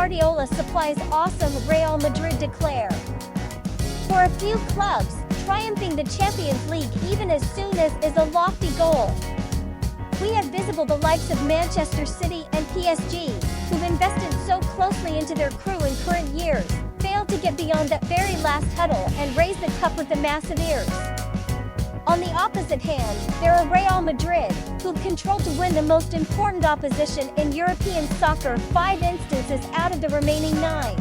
Guardiola supplies awesome Real Madrid declare. For a few clubs, triumphing the Champions League even as soon as is a lofty goal. We have visible the likes of Manchester City and PSG, who've invested so closely into their crew in current years, failed to get beyond that very last huddle and raise the cup with the massive ears. On the opposite hand, there are Real Madrid, who've controlled to win the most important opposition in European soccer 5 instances out of the remaining 9.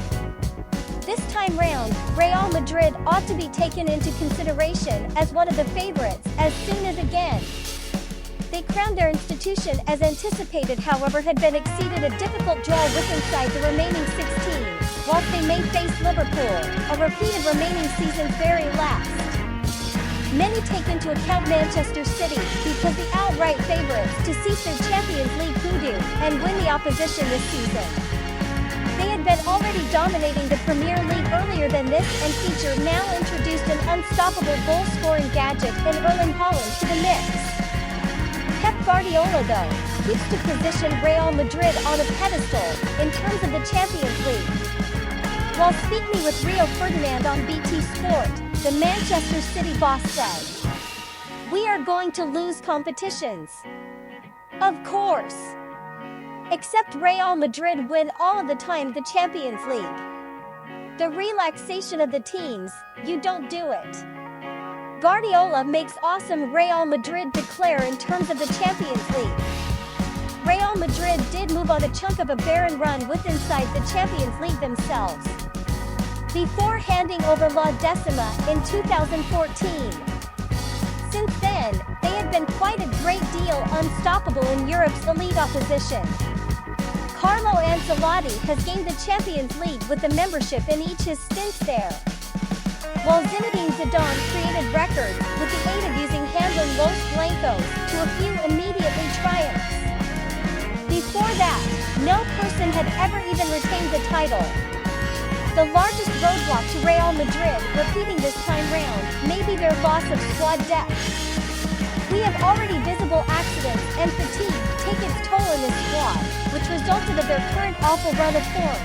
This time round, Real Madrid ought to be taken into consideration as one of the favorites as soon as again. They crowned their institution as anticipated, however had been exceeded a difficult draw with inside the remaining 16, whilst they may face Liverpool, a repeat of remaining season's very last. Many take into account Manchester City because the outright favorites to cease their Champions League hoodoo and win the opposition this season. They had been already dominating the Premier League earlier than this and feature now introduced an unstoppable goal-scoring gadget in Erling Haaland to the mix. Pep Guardiola, though, keeps to position Real Madrid on a pedestal in terms of the Champions League. While speaking with Rio Ferdinand on BT Sport, the Manchester City boss said, "We are going to lose competitions. Of course. Except Real Madrid win all of the time the Champions League. The relaxation of the teams, you don't do it." Guardiola makes awesome Real Madrid declare in terms of the Champions League. Real Madrid did move on a chunk of a barren run with inside the Champions League themselves, before handing over La Decima in 2014. Since then, they had been quite a great deal unstoppable in Europe's elite opposition. Carlo Ancelotti has gained the Champions League with the membership in each his stints there, while Zinedine Zidane created records with the aid of using handling Los Blancos to a few immediately triumphs. Before that, no person had ever even retained the title. The largest roadblock to Real Madrid repeating this time round may be their loss of squad depth. We have already visible accidents and fatigue take its toll in this squad, which resulted of their current awful run of form.